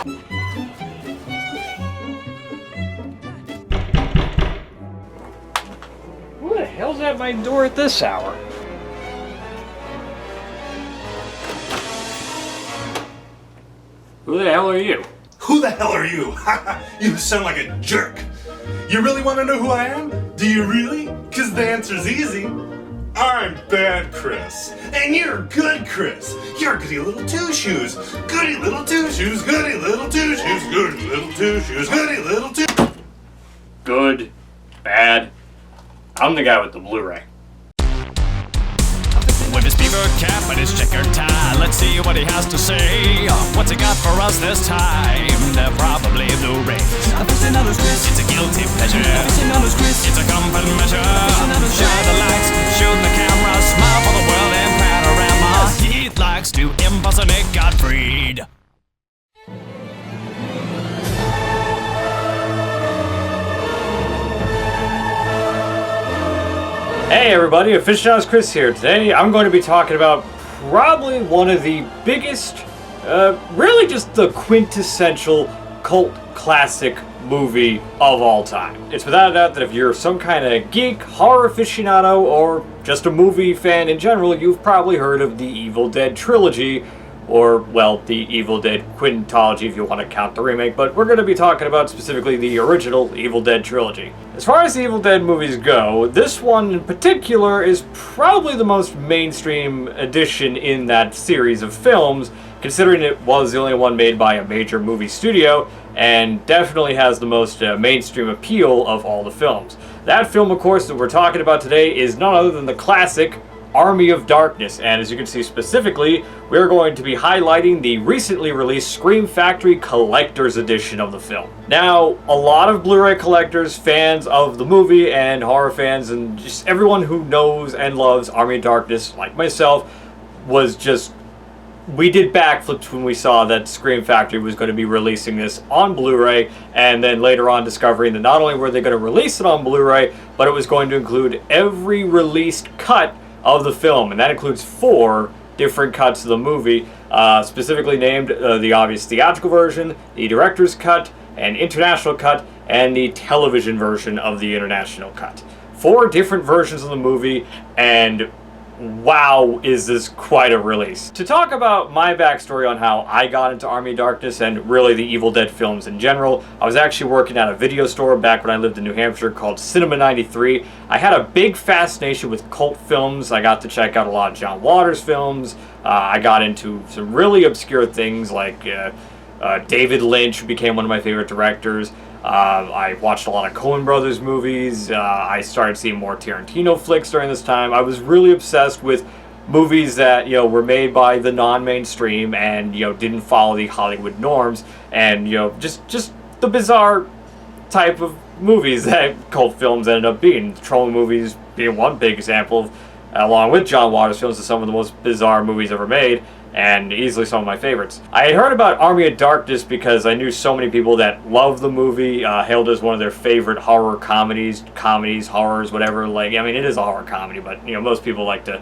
Who the hell's at my door at this hour? Who the hell are you? Who the hell are you? You sound like a jerk. You really want to know who I am? Do you really? Because the answer's easy. I'm Bad Chris. And you're Good Chris. You're Goody Little Two Shoes. Goody Little Two Shoes. Goody Little Two Shoes. Goody Little Two Shoes. Goody Little Two... Good. Bad. I'm the guy with the Blu-ray. With his beaver cap and his checkered tie, let's see what he has to say. What's he got for us this time? They're probably Blu-rays. Aficionados, Chris. It's a guilty pleasure. Aficionados, Chris. It's a comfort measure. Aficionados, Shine the lights, shoot the camera, smile for the world in panorama. He likes to impersonate Gottfried. Hey everybody, Aficionados Chris here. Today I'm going to be talking about probably one of the biggest, really just the quintessential cult classic movie of all time. It's without a doubt that if you're some kind of geek, horror aficionado, or just a movie fan in general, you've probably heard of the Evil Dead trilogy, or, well, the Evil Dead quintology if you want to count the remake, but we're going to be talking about specifically the original Evil Dead trilogy. As far as the Evil Dead movies go, this one in particular is probably the most mainstream addition in that series of films, considering it was the only one made by a major movie studio, and definitely has the most mainstream appeal of all the films. That film, of course, that we're talking about today is none other than the classic Army of Darkness, and as you can see specifically, we're going to be highlighting the recently released Scream Factory Collector's Edition of the film. Now, a lot of Blu-ray collectors, fans of the movie, and horror fans, and just everyone who knows and loves Army of Darkness, like myself, was just... we did backflips when we saw that Scream Factory was going to be releasing this on Blu-ray, and then later on discovering that not only were they going to release it on Blu-ray, but it was going to include every released cut of the film, and that includes 4 different cuts of the movie, specifically named the obvious theatrical version, the director's cut, an international cut, and the television version of the international cut. 4 different versions of the movie, and wow, is this quite a release. To talk about my backstory on how I got into Army of Darkness and really the Evil Dead films in general, I was actually working at a video store back when I lived in New Hampshire called Cinema 93. I had a big fascination with cult films. I got to check out a lot of John Waters films. I got into some really obscure things like David Lynch, who became one of my favorite directors. I watched a lot of Coen Brothers movies. I started seeing more Tarantino flicks during this time. I was really obsessed with movies that, were made by the non-mainstream and, didn't follow the Hollywood norms, and, just the bizarre type of movies that cult films ended up being. Trolling movies being one big example of, along with John Waters films, of some of the most bizarre movies ever made, and easily some of my favorites. I had heard about Army of Darkness because I knew so many people that loved the movie, hailed as one of their favorite horror comedies, horrors, whatever. It is a horror comedy, but, most people like to...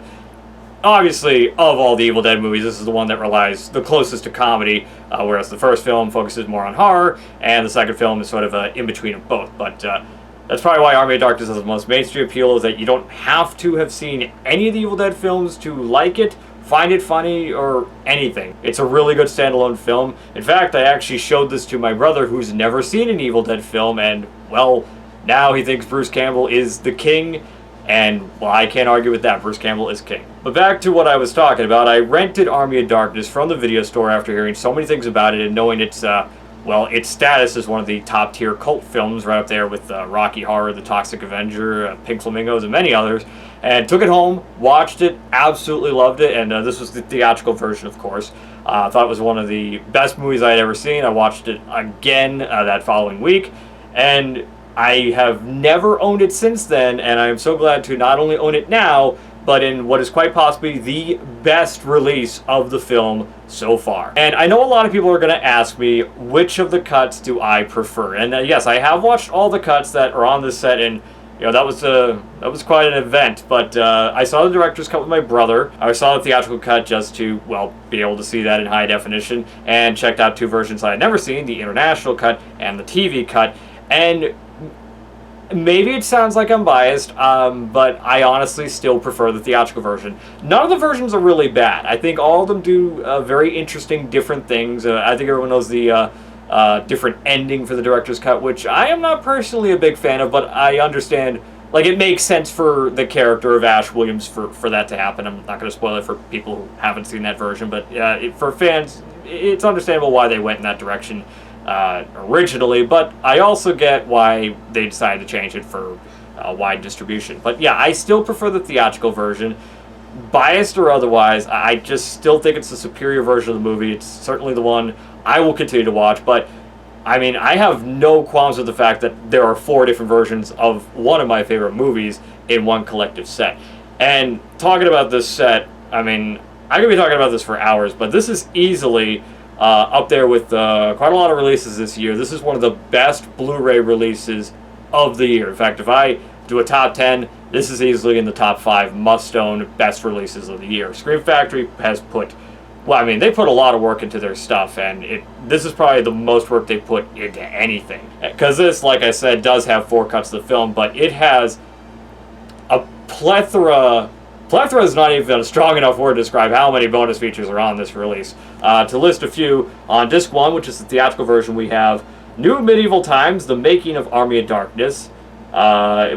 Obviously, of all the Evil Dead movies, this is the one that relies the closest to comedy, whereas the first film focuses more on horror, and the second film is sort of an in-between of both. But that's probably why Army of Darkness has the most mainstream appeal, is that you don't have to have seen any of the Evil Dead films to like it, find it funny, or anything. It's a really good standalone film. In fact, I actually showed this to my brother, who's never seen an Evil Dead film, and, well, now he thinks Bruce Campbell is the king, and, well, I can't argue with that. Bruce Campbell is king. But back to what I was talking about, I rented Army of Darkness from the video store after hearing so many things about it and knowing its status as one of the top-tier cult films, right up there with Rocky Horror, The Toxic Avenger, Pink Flamingos, and many others. And took it home, watched it, absolutely loved it, and this was the theatrical version, of course. I thought it was one of the best movies I had ever seen. I watched it again that following week, and I have never owned it since then, and I am so glad to not only own it now, but in what is quite possibly the best release of the film so far. And I know a lot of people are going to ask me, which of the cuts do I prefer? And yes, I have watched all the cuts that are on this set, and that was quite an event. But I saw the director's cut with my brother. I saw the theatrical cut just to, well, be able to see that in high definition, and checked out two versions I had never seen, the international cut and the TV cut. And maybe it sounds like I'm biased, but I honestly still prefer the theatrical version. None of the versions are really bad. I think all of them do very interesting, different things. I think everyone knows the different ending for the director's cut, which I am not personally a big fan of, but I understand, like, it makes sense for the character of Ash Williams for that to happen. I'm not going to spoil it for people who haven't seen that version, but for fans, it's understandable why they went in that direction originally, but I also get why they decided to change it for wide distribution. But yeah, I still prefer the theatrical version. Biased or otherwise, I just still think it's the superior version of the movie. It's certainly the one I will continue to watch, but I mean, I have no qualms with the fact that there are 4 different versions of one of my favorite movies in one collective set. And talking about this set, I mean, I could be talking about this for hours, but this is easily up there with quite a lot of releases this year. This is one of the best Blu-ray releases of the year. In fact, if I do a top 10, this is easily in the top 5 must-own best releases of the year. Scream Factory has put, well, I mean, they put a lot of work into their stuff, and this is probably the most work they put into anything. Because this, like I said, does have 4 cuts of the film, but it has a plethora is not even a strong enough word to describe how many bonus features are on this release. To list a few, on Disc 1, which is the theatrical version, we have New Medieval Times, The Making of Army of Darkness,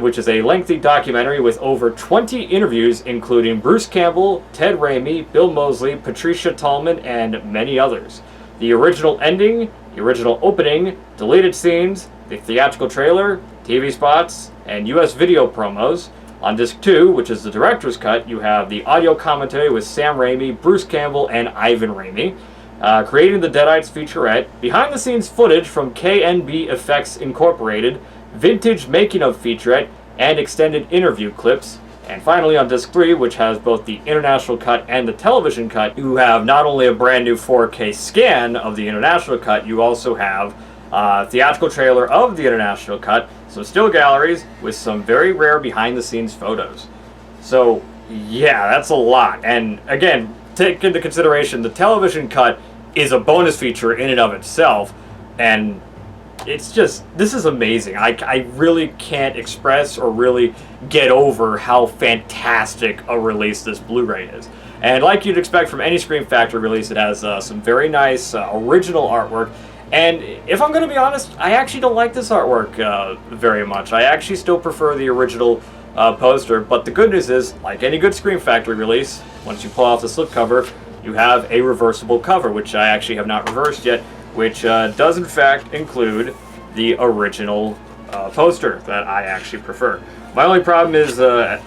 which is a lengthy documentary with over 20 interviews, including Bruce Campbell, Ted Raimi, Bill Moseley, Patricia Tallman, and many others. The original ending, the original opening, deleted scenes, the theatrical trailer, TV spots, and US video promos. On Disc 2, which is the director's cut, you have the audio commentary with Sam Raimi, Bruce Campbell, and Ivan Raimi. Creating the Deadites featurette, behind-the-scenes footage from KNB Effects Incorporated, vintage making-of featurette, and extended interview clips. And finally, on Disc 3, which has both the international cut and the television cut, you have not only a brand new 4K scan of the international cut, you also have a theatrical trailer of the international cut, some still galleries with some very rare behind-the-scenes photos. So, yeah, that's a lot. And again, take into consideration the television cut is a bonus feature in and of itself, and it's just, this is amazing. I really can't express or really get over how fantastic a release this Blu-ray is. And like you'd expect from any Scream Factory release, it has some very nice original artwork. And if I'm going to be honest, I actually don't like this artwork very much. I actually still prefer the original poster, but the good news is, like any good Scream Factory release, once you pull off the slipcover, you have a reversible cover, which I actually have not reversed yet, which does in fact include the original poster that I actually prefer. My only problem is,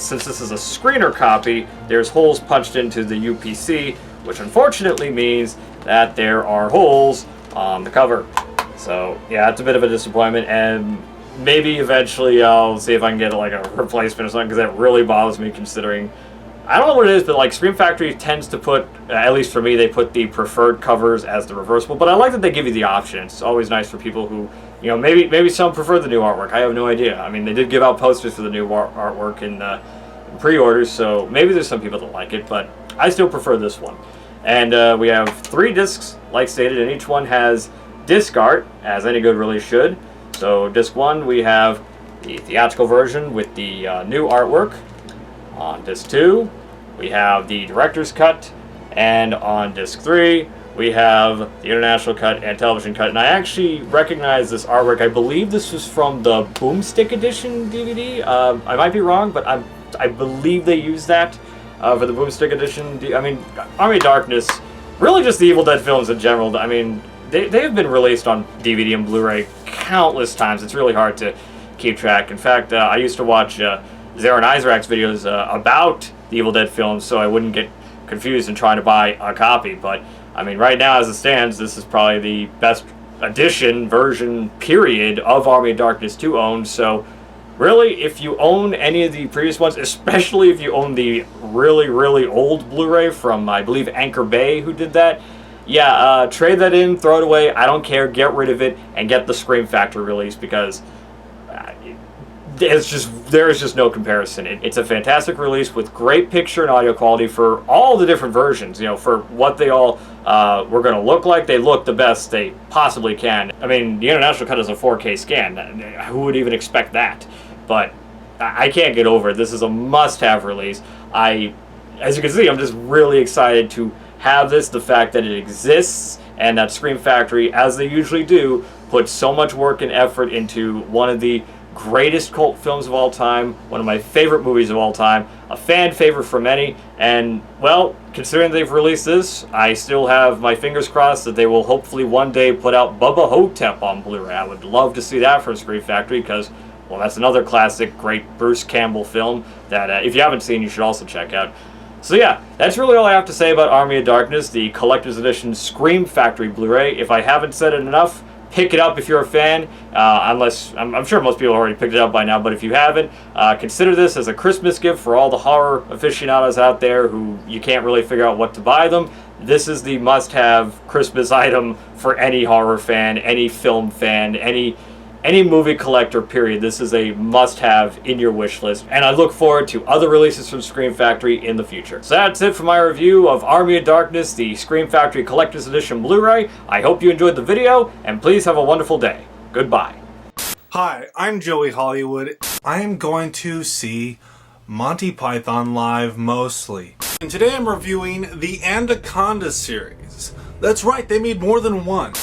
since this is a screener copy, there's holes punched into the UPC, which unfortunately means that there are holes on the cover. So yeah, it's a bit of a disappointment, and maybe eventually I'll see if I can get like a replacement or something, because that really bothers me, considering, I don't know what it is, but like Scream Factory tends to put, at least for me, they put the preferred covers as the reversible, but I like that they give you the option. It's always nice for people who, you know, maybe some prefer the new artwork. I have no idea. I mean, they did give out posters for the new artwork in pre-orders, so maybe there's some people that like it, but I still prefer this one. And we have 3 discs, like stated, and each one has disc art, as any good release should. So disc 1, we have the theatrical version with the new artwork. On disc 2, we have the director's cut, and on disc 3, we have the international cut and television cut. And I actually recognize this artwork. I believe this was from the Boomstick Edition DVD. I might be wrong, but I believe they used that for the Boomstick Edition. I mean, Army of Darkness, really just the Evil Dead films in general. I mean, they have been released on DVD and Blu-ray countless times. It's really hard to keep track. In fact, I used to watch Zara and Isaac's videos about the Evil Dead films, so I wouldn't get confused in trying to buy a copy. But I mean, right now as it stands, this is probably the best edition version period of Army of Darkness to own. So really, if you own any of the previous ones, especially if you own the really old Blu-ray from, I believe, Anchor Bay, who did that, yeah, trade that in, throw it away, I don't care, get rid of it, and get the Scream Factory release, because there is just no comparison. It's a fantastic release with great picture and audio quality for all the different versions. You know, for what they all were going to look like, they look the best they possibly can. I mean, the international cut is a 4K scan. Who would even expect that? But I can't get over it. This is a must-have release. As you can see, I'm just really excited to have this. The fact that it exists and that Scream Factory, as they usually do, put so much work and effort into one of the greatest cult films of all time, one of my favorite movies of all time, a fan favorite for many, and, well, considering they've released this, I still have my fingers crossed that they will hopefully one day put out Bubba Hotep on Blu-ray. I would love to see that from Scream Factory, because, well, that's another classic, great Bruce Campbell film that, if you haven't seen, you should also check out. So yeah, that's really all I have to say about Army of Darkness, the Collector's Edition Scream Factory Blu-ray. If I haven't said it enough, pick it up if you're a fan, unless, I'm sure most people already picked it up by now, but if you haven't, consider this as a Christmas gift for all the horror aficionados out there who you can't really figure out what to buy them. This is the must-have Christmas item for any horror fan, any film fan, any movie collector, period. This is a must-have in your wish list, and I look forward to other releases from Scream Factory in the future. So that's it for my review of Army of Darkness, the Scream Factory Collector's Edition Blu-ray. I hope you enjoyed the video, and please have a wonderful day. Goodbye. Hi, I'm Joey Hollywood. I am going to see Monty Python live mostly. And today I'm reviewing the Anaconda series. That's right, they made more than one.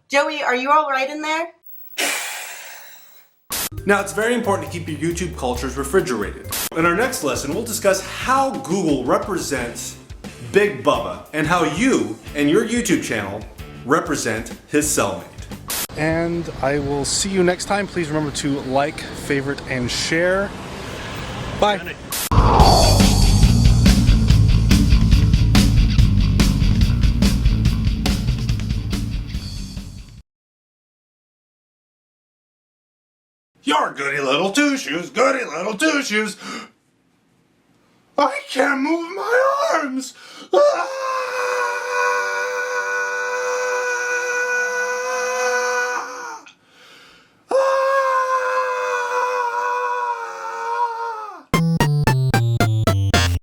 Joey, are you all right in there? Now, it's very important to keep your YouTube cultures refrigerated. In our next lesson, we'll discuss how Google represents Big Bubba and how you and your YouTube channel represent his cellmate. And I will see you next time. Please remember to like, favorite, and share. Bye. You're goody little two-shoes, goody little two-shoes. I can't move my arms. Ah!